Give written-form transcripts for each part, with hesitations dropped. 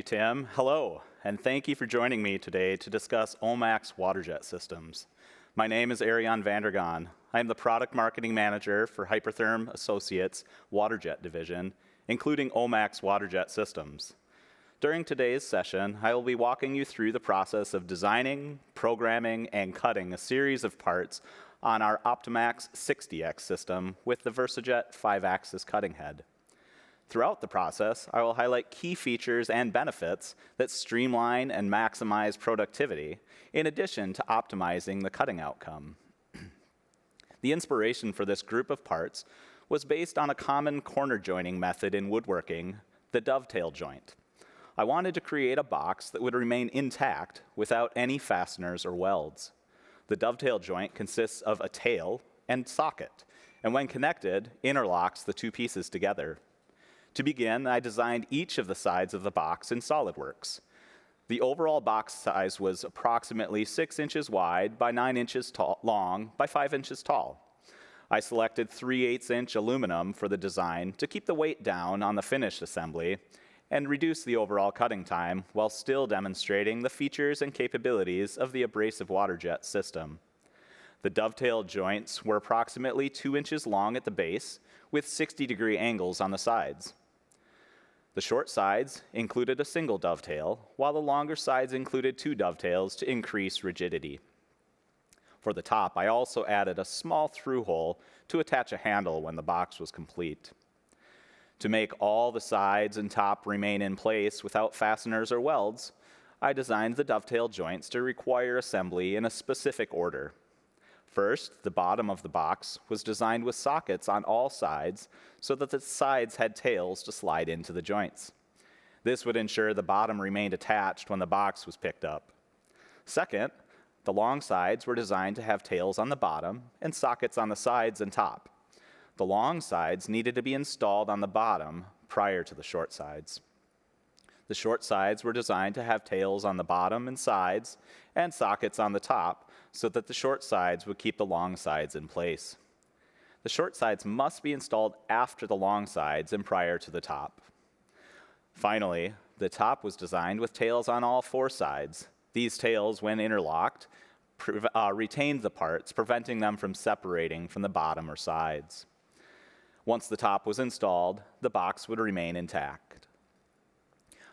you, Tim. Hello, and thank you for joining me today to discuss OMAX Waterjet systems. My name is Ariane Vandergaan. I am the Product Marketing Manager for Hypertherm Associates Waterjet Division, including OMAX Waterjet systems. During today's session, I will be walking you through the process of designing, programming, and cutting a series of parts on our OptiMAX 60X system with the VersaJET 5-axis cutting head. Throughout the process, I will highlight key features and benefits that streamline and maximize productivity, in addition to optimizing the cutting outcome. The inspiration for this group of parts was based on a common corner joining method in woodworking, the dovetail joint. I wanted to create a box that would remain intact without any fasteners or welds. The dovetail joint consists of a tail and socket, and when connected, interlocks the two pieces together. To begin, I designed each of the sides of the box in SolidWorks. The overall box size was approximately 6 inches wide by 9 inches long by 5 inches tall. I selected 3/8-inch aluminum for the design to keep the weight down on the finished assembly and reduce the overall cutting time while still demonstrating the features and capabilities of the abrasive waterjet system. The dovetail joints were approximately 2 inches long at the base with 60-degree angles on the sides. The short sides included a single dovetail, while the longer sides included 2 dovetails to increase rigidity. For the top, I also added a small through hole to attach a handle when the box was complete. To make all the sides and top remain in place without fasteners or welds, I designed the dovetail joints to require assembly in a specific order. First, the bottom of the box was designed with sockets on all sides so that the sides had tails to slide into the joints. This would ensure the bottom remained attached when the box was picked up. Second, the long sides were designed to have tails on the bottom and sockets on the sides and top. The long sides needed to be installed on the bottom prior to the short sides. The short sides were designed to have tails on the bottom and sides and sockets on the top so that the short sides would keep the long sides in place. The short sides must be installed after the long sides and prior to the top. Finally, the top was designed with tails on all 4 sides. These tails, when interlocked, retained the parts, preventing them from separating from the bottom or sides. Once the top was installed, the box would remain intact.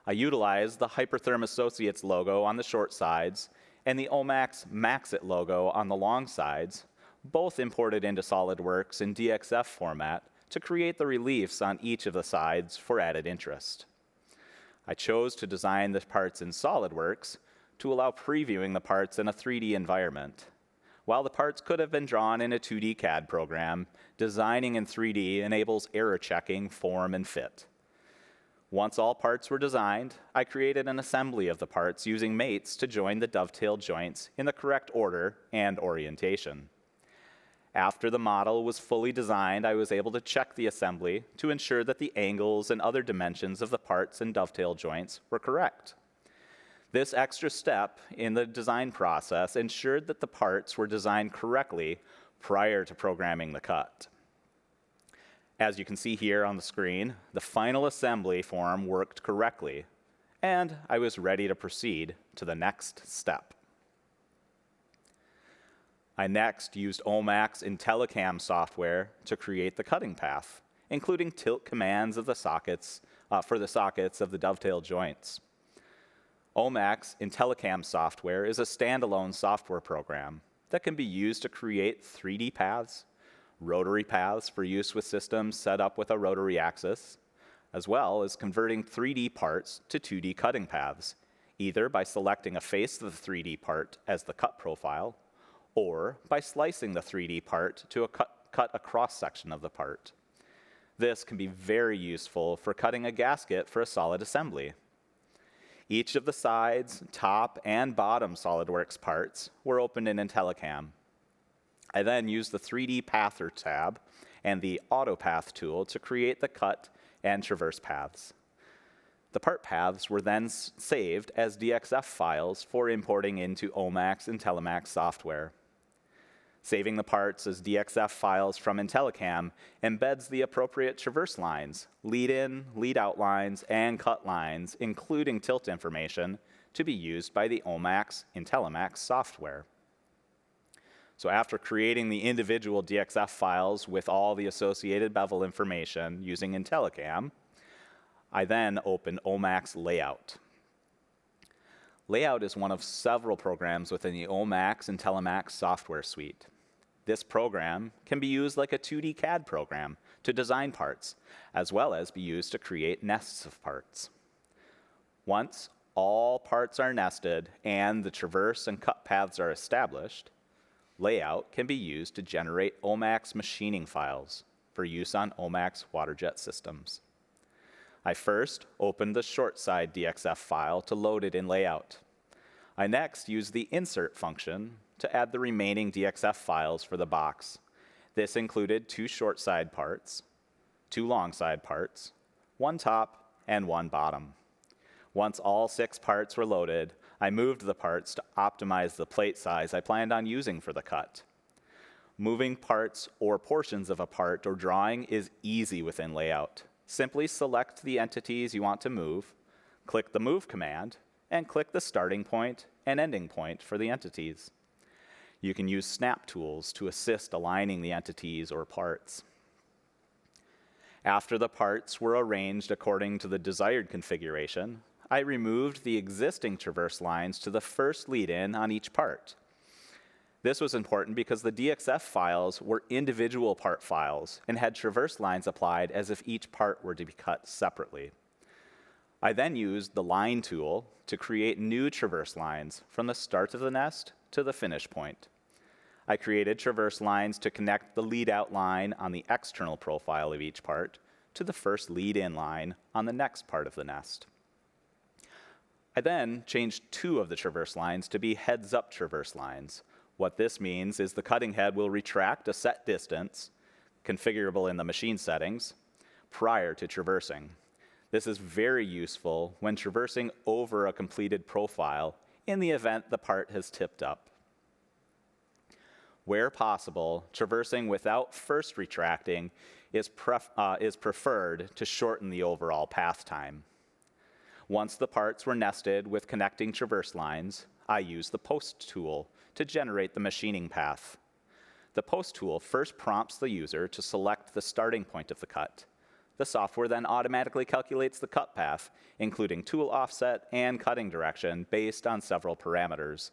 I utilized the Hypertherm Associates logo on the short sides and the OMAX Maxit logo on the long sides, both imported into SolidWorks in DXF format to create the reliefs on each of the sides for added interest. I chose to design the parts in SolidWorks to allow previewing the parts in a 3D environment. While the parts could have been drawn in a 2D CAD program, designing in 3D enables error checking form and fit. Once all parts were designed, I created an assembly of the parts using mates to join the dovetail joints in the correct order and orientation. After the model was fully designed, I was able to check the assembly to ensure that the angles and other dimensions of the parts and dovetail joints were correct. This extra step in the design process ensured that the parts were designed correctly prior to programming the cut. As you can see here on the screen, the final assembly form worked correctly, and I was ready to proceed to the next step. I next used OMAX IntelliCam software to create the cutting path, including tilt commands of the sockets for the sockets of the dovetail joints. OMAX IntelliCam software is a standalone software program that can be used to create 3D paths, rotary paths for use with systems set up with a rotary axis, as well as converting 3D parts to 2D cutting paths, either by selecting a face of the 3D part as the cut profile, or by slicing the 3D part to cut a cross-section of the part. This can be very useful for cutting a gasket for a solid assembly. Each of the sides, top, and bottom SolidWorks parts were opened in IntelliCam. I then used the 3D Pather tab and the Auto Path tool to create the cut and traverse paths. The part paths were then saved as DXF files for importing into OMAX IntelliMax software. Saving the parts as DXF files from IntelliCam embeds the appropriate traverse lines, lead-in, lead-out lines, and cut lines, including tilt information, to be used by the OMAX IntelliMax software. So after creating the individual DXF files with all the associated bevel information using IntelliCam, I then opened OMAX Layout. Layout is one of several programs within the OMAX IntelliMax software suite. This program can be used like a 2D CAD program to design parts, as well as be used to create nests of parts. Once all parts are nested and the traverse and cut paths are established, Layout can be used to generate OMAX machining files for use on OMAX Waterjet systems. I first opened the short side DXF file to load it in Layout. I next used the insert function to add the remaining DXF files for the box. This included 2 short side parts, 2 long side parts, 1 top, and 1 bottom. Once all 6 parts were loaded, I moved the parts to optimize the plate size I planned on using for the cut. Moving parts or portions of a part or drawing is easy within Layout. Simply select the entities you want to move, click the Move command, and click the starting point and ending point for the entities. You can use snap tools to assist aligning the entities or parts. After the parts were arranged according to the desired configuration, I removed the existing traverse lines to the first lead-in on each part. This was important because the DXF files were individual part files and had traverse lines applied as if each part were to be cut separately. I then used the line tool to create new traverse lines from the start of the nest to the finish point. I created traverse lines to connect the lead-out line on the external profile of each part to the first lead-in line on the next part of the nest. I then changed 2 of the traverse lines to be heads-up traverse lines. What this means is the cutting head will retract a set distance, configurable in the machine settings, prior to traversing. This is very useful when traversing over a completed profile in the event the part has tipped up. Where possible, traversing without first retracting is preferred to shorten the overall path time. Once the parts were nested with connecting traverse lines, I used the Post tool to generate the machining path. The Post tool first prompts the user to select the starting point of the cut. The software then automatically calculates the cut path, including tool offset and cutting direction based on several parameters.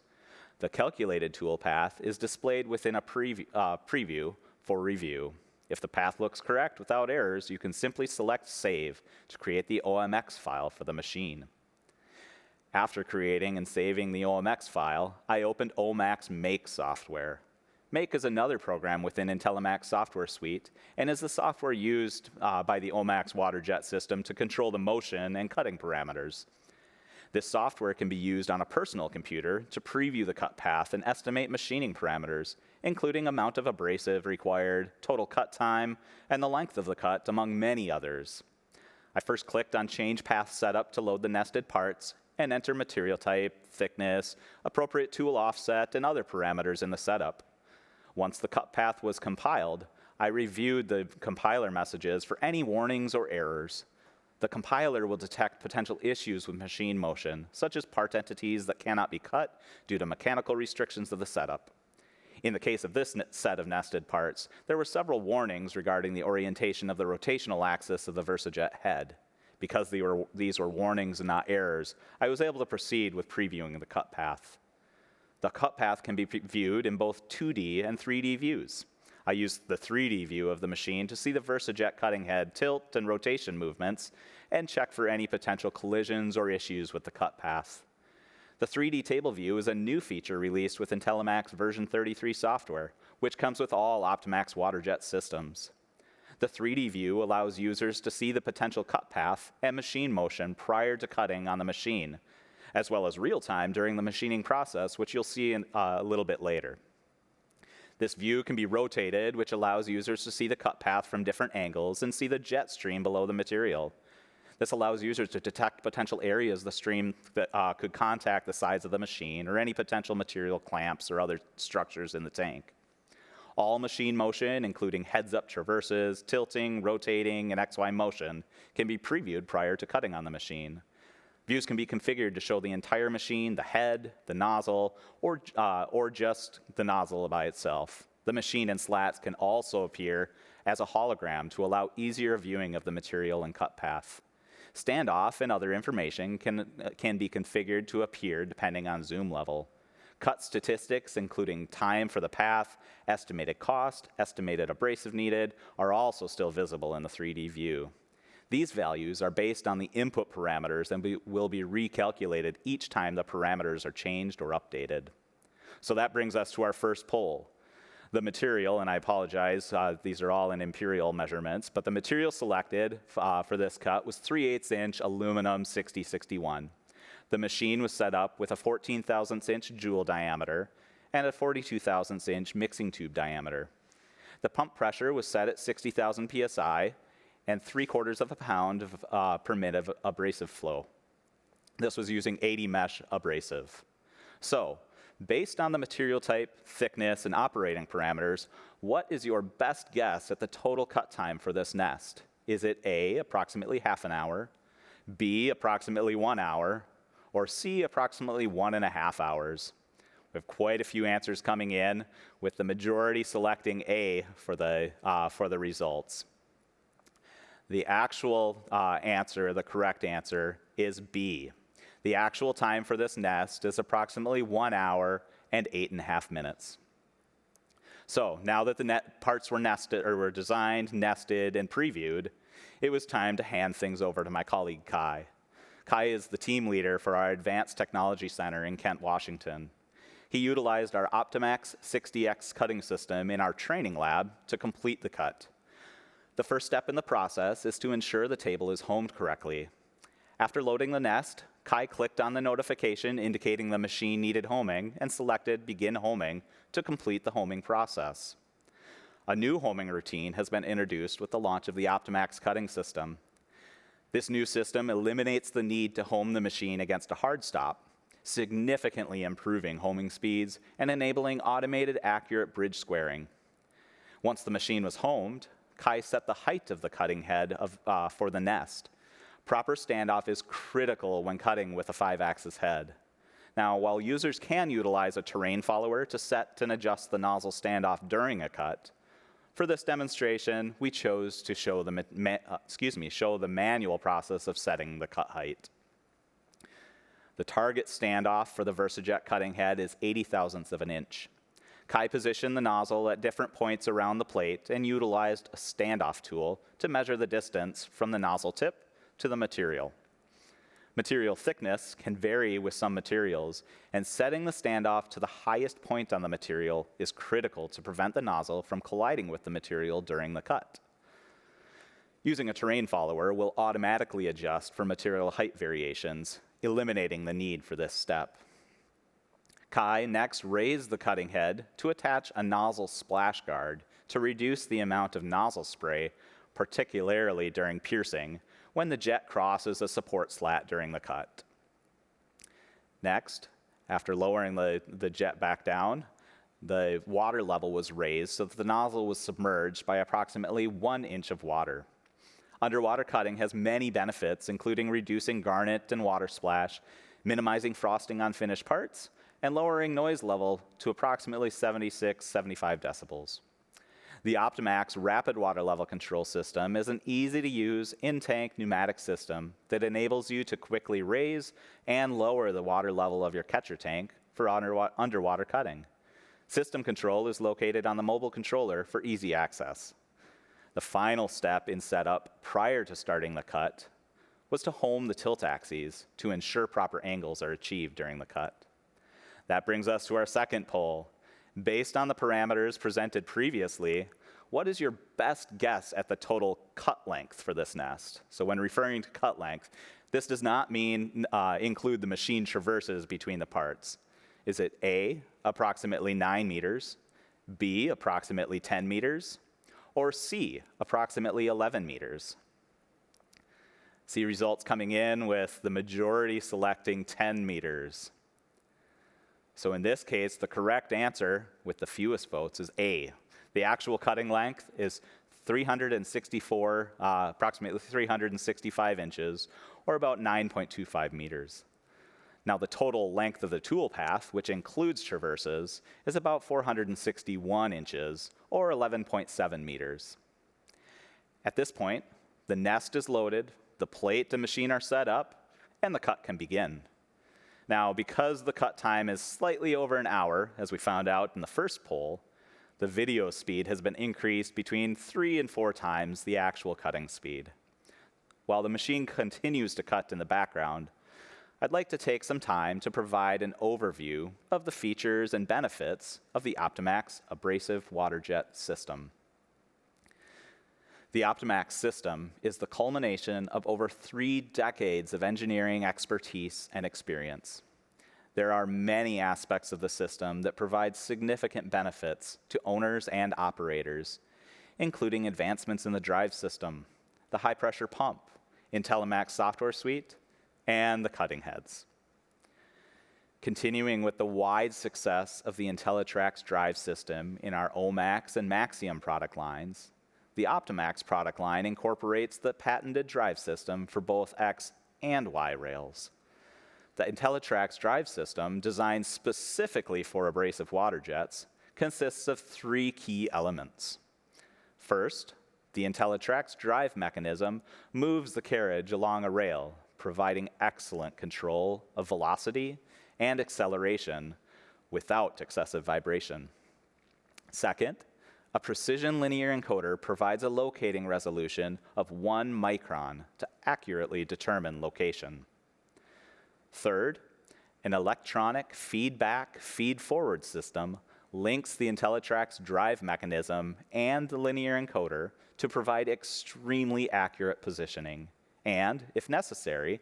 The calculated tool path is displayed within a preview for review. If the path looks correct without errors, you can simply select Save to create the OMX file for the machine. After creating and saving the OMX file, I opened OMAX Make software. Make is another program within IntelliMax software suite and is the software used by the OMAX Waterjet system to control the motion and cutting parameters. This software can be used on a personal computer to preview the cut path and estimate machining parameters, including amount of abrasive required, total cut time, and the length of the cut, among many others. I first clicked on Change Path Setup to load the nested parts and enter material type, thickness, appropriate tool offset, and other parameters in the setup. Once the cut path was compiled, I reviewed the compiler messages for any warnings or errors. The compiler will detect potential issues with machine motion, such as part entities that cannot be cut due to mechanical restrictions of the setup. In the case of this set of nested parts, there were several warnings regarding the orientation of the rotational axis of the VersaJET head. Because these were warnings and not errors, I was able to proceed with previewing the cut path. The cut path can be viewed in both 2D and 3D views. I used the 3D view of the machine to see the VersaJET cutting head tilt and rotation movements and check for any potential collisions or issues with the cut path. The 3D table view is a new feature released with IntelliMax version 33 software, which comes with all OptiMAX Waterjet systems. The 3D view allows users to see the potential cut path and machine motion prior to cutting on the machine, as well as real time during the machining process, which you'll see a little bit later. This view can be rotated, which allows users to see the cut path from different angles and see the jet stream below the material. This allows users to detect potential areas of the stream that could contact the sides of the machine or any potential material clamps or other structures in the tank. All machine motion, including heads-up traverses, tilting, rotating, and XY motion, can be previewed prior to cutting on the machine. Views can be configured to show the entire machine, the head, the nozzle, or just the nozzle by itself. The machine and slats can also appear as a hologram to allow easier viewing of the material and cut path. Standoff and other information can be configured to appear depending on zoom level. Cut statistics, including time for the path, estimated cost, estimated abrasive needed, are also still visible in the 3D view. These values are based on the input parameters and will be recalculated each time the parameters are changed or updated. So that brings us to our first poll. The material, and I apologize, these are all in imperial measurements, but the material selected for this cut was 3/8 inch aluminum 6061. The machine was set up with a 14 thousandths inch jewel diameter and a 42 thousandths inch mixing tube diameter. The pump pressure was set at 60,000 psi and 3/4 of a pound per minute of abrasive flow. This was using 80 mesh abrasive. So, based on the material type, thickness, and operating parameters, what is your best guess at the total cut time for this nest? Is it A, approximately half an hour, B, approximately 1 hour, or C, approximately 1.5 hours? We have quite a few answers coming in, with the majority selecting A for the results. The actual answer, the correct answer, is B. The actual time for this nest is approximately 1 hour and 8.5 minutes. So now that the parts were nested, or were designed, nested, and previewed, it was time to hand things over to my colleague Kai. Kai is the team leader for our Advanced Technology Center in Kent, Washington. He utilized our OptiMAX 60X cutting system in our training lab to complete the cut. The first step in the process is to ensure the table is homed correctly. After loading the nest, Kai clicked on the notification indicating the machine needed homing and selected Begin Homing to complete the homing process. A new homing routine has been introduced with the launch of the OptiMAX cutting system. This new system eliminates the need to home the machine against a hard stop, significantly improving homing speeds and enabling automated, accurate bridge squaring. Once the machine was homed, Kai set the height of the cutting head for the nest. Proper standoff is critical when cutting with a 5-axis head. Now, while users can utilize a terrain follower to set and adjust the nozzle standoff during a cut, for this demonstration, we chose to show the manual process of setting the cut height. The target standoff for the VersaJET cutting head is 80 thousandths of an inch. Kai positioned the nozzle at different points around the plate and utilized a standoff tool to measure the distance from the nozzle tip to the material. Material thickness can vary with some materials, and setting the standoff to the highest point on the material is critical to prevent the nozzle from colliding with the material during the cut. Using a terrain follower will automatically adjust for material height variations, eliminating the need for this step. Kai next raised the cutting head to attach a nozzle splash guard to reduce the amount of nozzle spray, particularly during piercing, when the jet crosses a support slat during the cut. Next, after lowering the jet back down, the water level was raised so that the nozzle was submerged by approximately 1 inch of water. Underwater cutting has many benefits, including reducing garnet and water splash, minimizing frosting on finished parts, and lowering noise level to approximately 76-75 decibels. The OptiMAX rapid water level control system is an easy-to-use in-tank pneumatic system that enables you to quickly raise and lower the water level of your catcher tank for underwater cutting. System control is located on the mobile controller for easy access. The final step in setup prior to starting the cut was to home the tilt axes to ensure proper angles are achieved during the cut. That brings us to our second poll. Based on the parameters presented previously, what is your best guess at the total cut length for this nest? So when referring to cut length, this does not mean include the machine traverses between the parts. Is it A, approximately 9 meters, B, approximately 10 meters, or C, approximately 11 meters? See results coming in with the majority selecting 10 meters. So in this case, the correct answer with the fewest votes is A. The actual cutting length is approximately 365 inches, or about 9.25 meters. Now, the total length of the tool path, which includes traverses, is about 461 inches, or 11.7 meters. At this point, the nest is loaded, the plate and machine are set up, and the cut can begin. Now, because the cut time is slightly over an hour, as we found out in the first poll, the video speed has been increased between 3 and 4 times the actual cutting speed. While the machine continues to cut in the background, I'd like to take some time to provide an overview of the features and benefits of the OptiMAX abrasive waterjet system. The OptiMAX system is the culmination of over 3 decades of engineering expertise and experience. There are many aspects of the system that provide significant benefits to owners and operators, including advancements in the drive system, the high-pressure pump, IntelliMax software suite, and the cutting heads. Continuing with the wide success of the IntelliTrax drive system in our OMAX and Maxium product lines, the OptiMAX product line incorporates the patented drive system for both X and Y rails. The IntelliTrax drive system, designed specifically for abrasive water jets, consists of 3 key elements. First, the IntelliTrax drive mechanism moves the carriage along a rail, providing excellent control of velocity and acceleration without excessive vibration. Second, a precision linear encoder provides a locating resolution of 1 micron to accurately determine location. Third, an electronic feedback feed-forward system links the IntelliTrax drive mechanism and the linear encoder to provide extremely accurate positioning and, if necessary,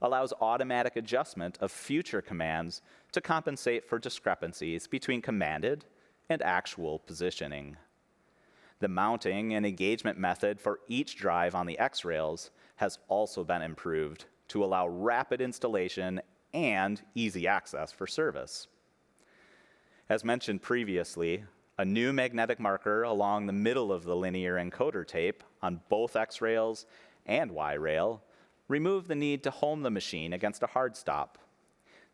allows automatic adjustment of future commands to compensate for discrepancies between commanded and actual positioning. The mounting and engagement method for each drive on the X-rails has also been improved to allow rapid installation and easy access for service. As mentioned previously, a new magnetic marker along the middle of the linear encoder tape on both X-rails and Y-rail removed the need to home the machine against a hard stop.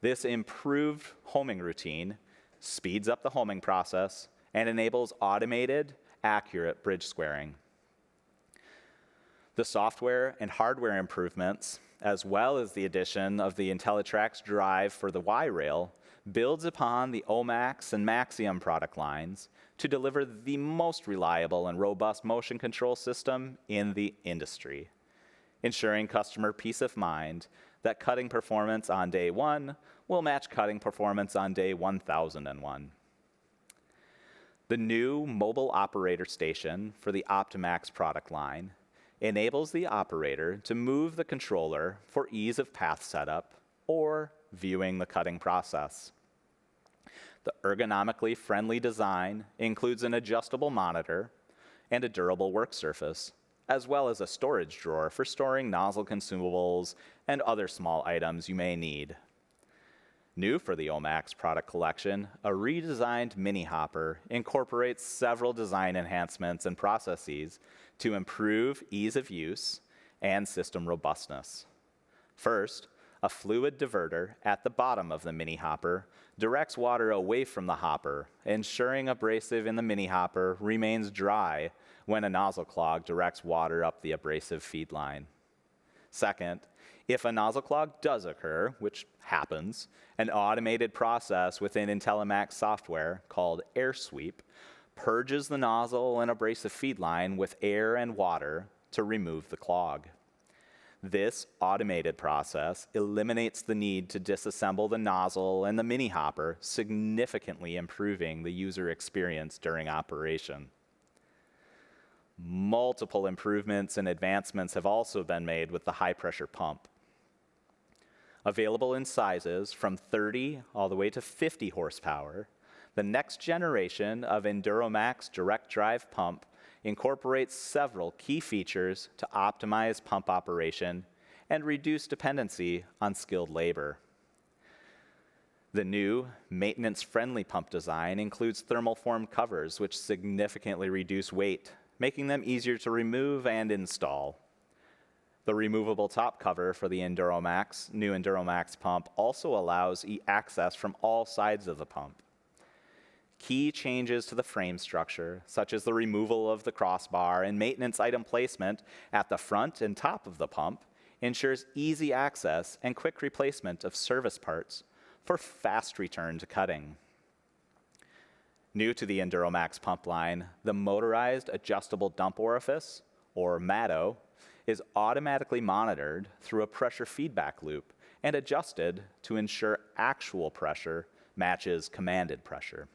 This improved homing routine speeds up the homing process and enables automated, accurate bridge squaring. The software and hardware improvements, as well as the addition of the IntelliTrax drive for the Y-rail, builds upon the OMAX and Maxium product lines to deliver the most reliable and robust motion control system in the industry, ensuring customer peace of mind that cutting performance on day 1 will match cutting performance on day 1001. The new mobile operator station for the OptiMAX product line enables the operator to move the controller for ease of path setup or viewing the cutting process. The ergonomically friendly design includes an adjustable monitor and a durable work surface, as well as a storage drawer for storing nozzle consumables and other small items you may need. New for the OMAX product collection, a redesigned mini hopper incorporates several design enhancements and processes to improve ease of use and system robustness. First, a fluid diverter at the bottom of the mini hopper directs water away from the hopper, ensuring abrasive in the mini hopper remains dry when a nozzle clog directs water up the abrasive feed line. Second, if a nozzle clog does occur, which happens, an automated process within IntelliMax software called air sweep purges the nozzle and abrasive feed line with air and water to remove the clog. This automated process eliminates the need to disassemble the nozzle and the mini hopper, significantly improving the user experience during operation. Multiple improvements and advancements have also been made with the high-pressure pump. Available in sizes from 30 all the way to 50 horsepower, the next generation of EnduroMax direct drive pump incorporates several key features to optimize pump operation and reduce dependency on skilled labor. The new maintenance-friendly pump design includes thermal-formed covers, which significantly reduce weight, making them easier to remove and install. The removable top cover for the new EnduroMax pump also allows access from all sides of the pump. Key changes to the frame structure, such as the removal of the crossbar and maintenance item placement at the front and top of the pump, ensures easy access and quick replacement of service parts for fast return to cutting. New to the EnduroMax pump line, the motorized adjustable dump orifice, or MADO, is automatically monitored through a pressure feedback loop and adjusted to ensure actual pressure matches commanded pressure.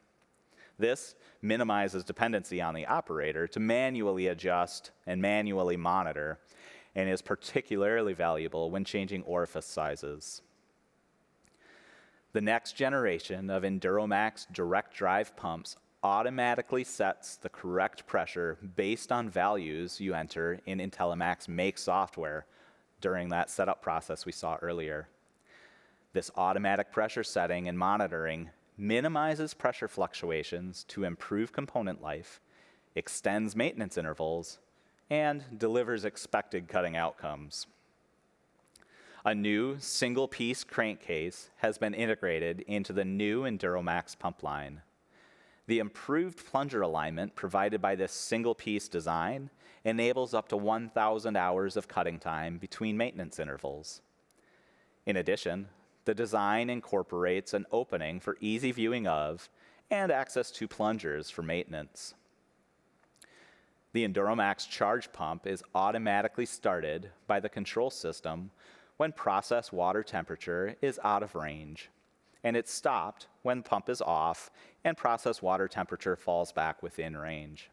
This minimizes dependency on the operator to manually adjust and manually monitor, and is particularly valuable when changing orifice sizes. The next generation of EnduroMax direct drive pumps automatically sets the correct pressure based on values you enter in IntelliMax Make software during that setup process we saw earlier. This automatic pressure setting and monitoring minimizes pressure fluctuations to improve component life, extends maintenance intervals, and delivers expected cutting outcomes. A new single-piece crankcase has been integrated into the new EnduroMax pump line. The improved plunger alignment provided by this single-piece design enables up to 1,000 hours of cutting time between maintenance intervals. In addition, the design incorporates an opening for easy viewing of and access to plungers for maintenance. The EnduroMax charge pump is automatically started by the control system when process water temperature is out of range, and it's stopped when pump is off and process water temperature falls back within range.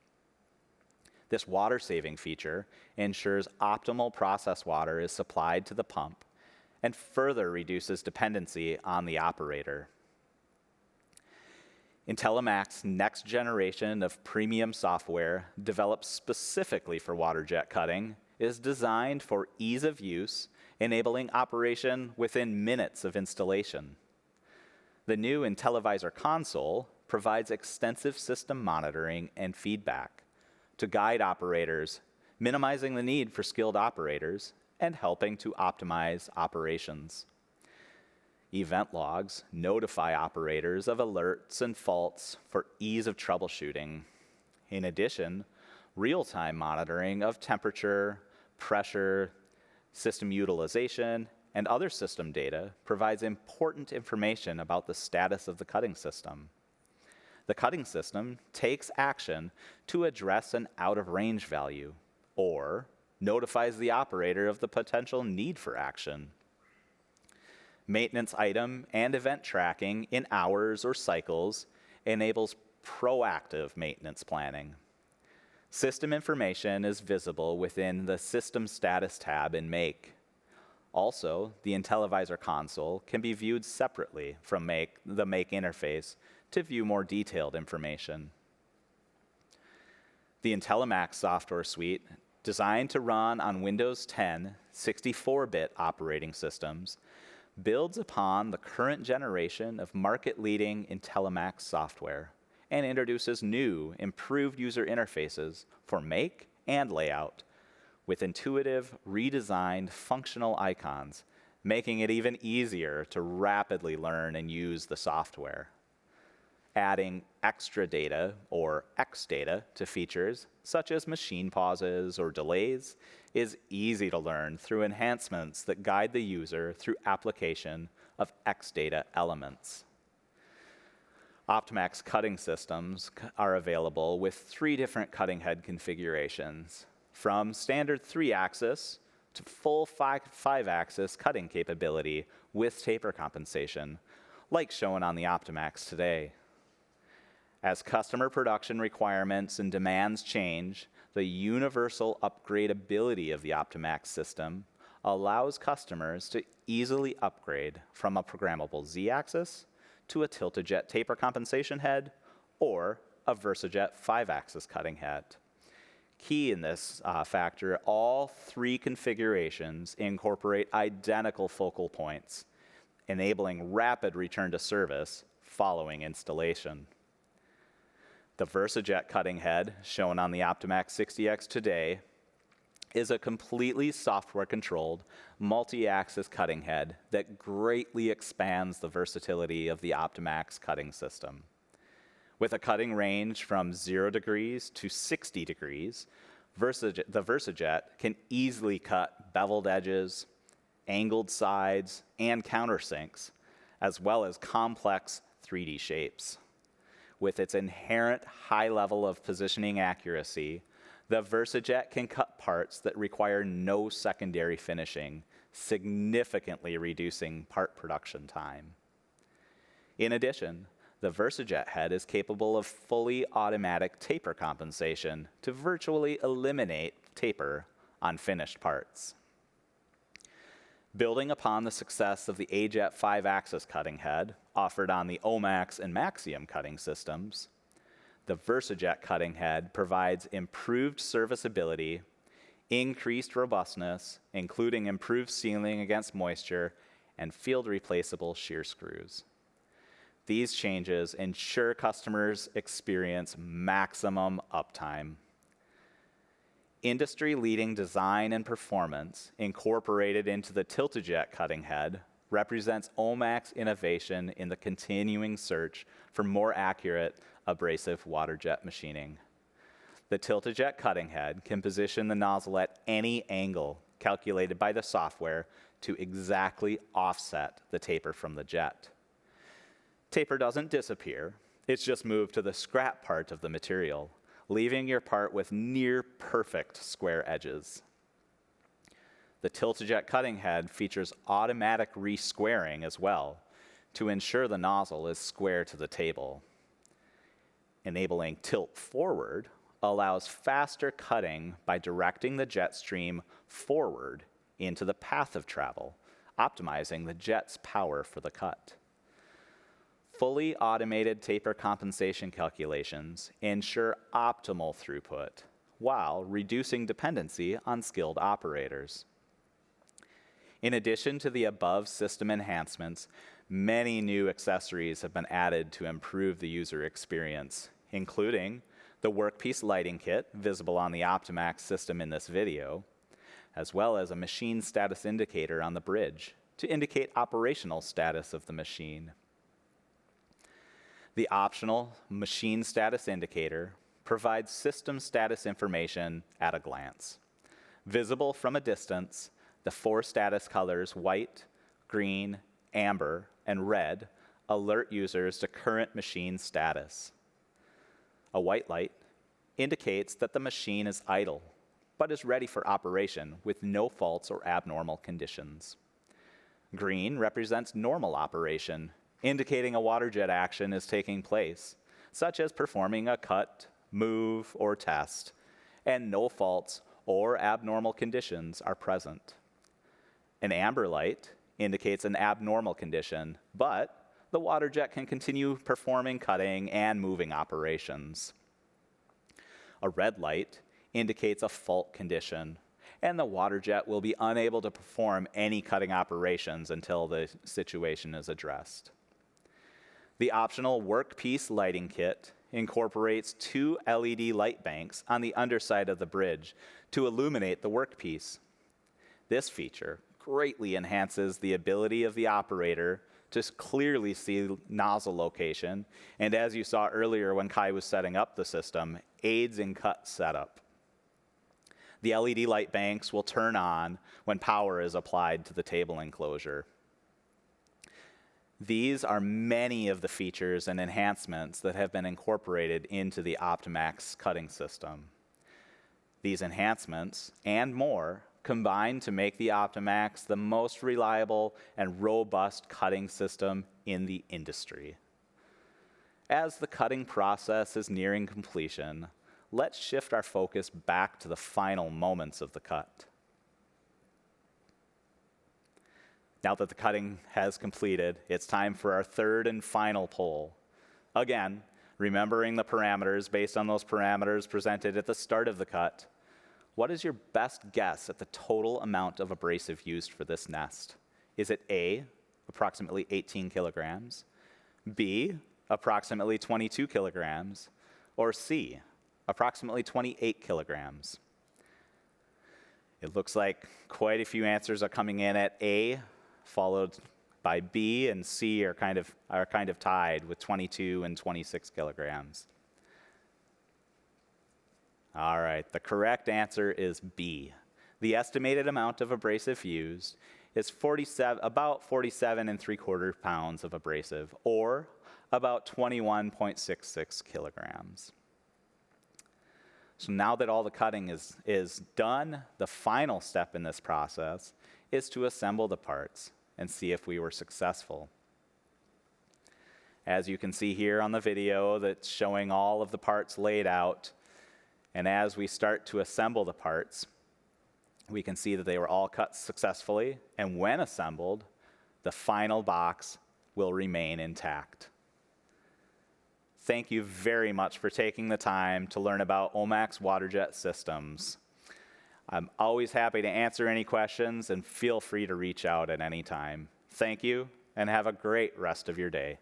This water-saving feature ensures optimal process water is supplied to the pump and further reduces dependency on the operator. IntelliMax's next generation of premium software, developed specifically for Waterjet cutting, is designed for ease of use, enabling operation within minutes of installation. The new IntelliVisor console provides extensive system monitoring and feedback to guide operators, minimizing the need for skilled operators and helping to optimize operations. Event logs notify operators of alerts and faults for ease of troubleshooting. In addition, real-time monitoring of temperature, pressure, system utilization, and other system data provides important information about the status of the cutting system. The cutting system takes action to address an out-of-range value, or notifies the operator of the potential need for action. Maintenance item and event tracking in hours or cycles enables proactive maintenance planning. System information is visible within the System Status tab in Make. Also, the IntelliVisor console can be viewed separately from the Make interface to view more detailed information. The IntelliMax software suite, designed to run on Windows 10 64-bit operating systems, builds upon the current generation of market-leading IntelliMax software and introduces new, improved user interfaces for make and layout with intuitive, redesigned functional icons, making it even easier to rapidly learn and use the software. Adding extra data, or X data, to features such as machine pauses or delays is easy to learn through enhancements that guide the user through application of X data elements. OptiMAX cutting systems are available with 3 different cutting head configurations, from standard 3-axis to full 5-axis cutting capability with taper compensation, like shown on the OptiMAX today. As customer production requirements and demands change, the universal upgradability of the OptiMAX system allows customers to easily upgrade from a programmable Z-axis to a Tiltajet taper compensation head or a VersaJET 5-axis cutting head. Key in this factor, all 3 configurations incorporate identical focal points enabling rapid return to service following installation. The VersaJET cutting head, shown on the OptiMAX 60X today, is a completely software-controlled, multi-axis cutting head that greatly expands the versatility of the OptiMAX cutting system. With a cutting range from 0 degrees to 60 degrees, the VersaJET can easily cut beveled edges, angled sides, and countersinks, as well as complex 3D shapes. With its inherent high level of positioning accuracy, the VersaJET can cut parts that require no secondary finishing, significantly reducing part production time. In addition, the VersaJET head is capable of fully automatic taper compensation to virtually eliminate taper on finished parts. Building upon the success of the AJET 5-axis cutting head offered on the OMAX and Maxium cutting systems, the VersaJET cutting head provides improved serviceability, increased robustness, including improved sealing against moisture, and field replaceable shear screws. These changes ensure customers experience maximum uptime. Industry-leading design and performance incorporated into the TiltaJET cutting head represents OMAX innovation in the continuing search for more accurate abrasive waterjet machining. The TiltaJET cutting head can position the nozzle at any angle calculated by the software to exactly offset the taper from the jet. Taper doesn't disappear, it's just moved to the scrap part of the material, leaving your part with near perfect square edges. The TiltaJET cutting head features automatic re-squaring as well to ensure the nozzle is square to the table. Enabling tilt forward allows faster cutting by directing the jet stream forward into the path of travel, optimizing the jet's power for the cut. Fully automated taper compensation calculations ensure optimal throughput while reducing dependency on skilled operators. In addition to the above system enhancements, many new accessories have been added to improve the user experience, including the workpiece lighting kit visible on the OptiMAX system in this video, as well as a machine status indicator on the bridge to indicate operational status of the machine. The optional machine status indicator provides system status information at a glance. Visible from a distance, the 4 status colors white, green, amber, and red alert users to current machine status. A white light indicates that the machine is idle, but is ready for operation with no faults or abnormal conditions. Green represents normal operation, indicating a waterjet action is taking place, such as performing a cut, move, or test, and no faults or abnormal conditions are present. An amber light indicates an abnormal condition, but the waterjet can continue performing cutting and moving operations. A red light indicates a fault condition, and the waterjet will be unable to perform any cutting operations until the situation is addressed. The optional workpiece lighting kit incorporates 2 LED light banks on the underside of the bridge to illuminate the workpiece. This feature greatly enhances the ability of the operator to clearly see nozzle location, and as you saw earlier when Kai was setting up the system, aids in cut setup. The LED light banks will turn on when power is applied to the table enclosure. These are many of the features and enhancements that have been incorporated into the OptiMAX cutting system. These enhancements and more combine to make the OptiMAX the most reliable and robust cutting system in the industry. As the cutting process is nearing completion, let's shift our focus back to the final moments of the cut. Now that the cutting has completed, it's time for our third and final poll. Again, remembering the parameters based on those parameters presented at the start of the cut, what is your best guess at the total amount of abrasive used for this nest? Is it A, approximately 18 kilograms, B, approximately 22 kilograms, or C, approximately 28 kilograms. It looks like quite a few answers are coming in at A, followed by B, and C are kind of tied with 22 and 26 kilograms. All right, the correct answer is B. The estimated amount of abrasive used is about 47 3/4 pounds of abrasive, or about 21.66 kilograms. So now that all the cutting is done, the final step in this process is to assemble the parts and see if we were successful. As you can see here on the video that's showing all of the parts laid out, and as we start to assemble the parts, we can see that they were all cut successfully, and when assembled, the final box will remain intact. Thank you very much for taking the time to learn about OMAX Waterjet systems. I'm always happy to answer any questions, and feel free to reach out at any time. Thank you, and have a great rest of your day.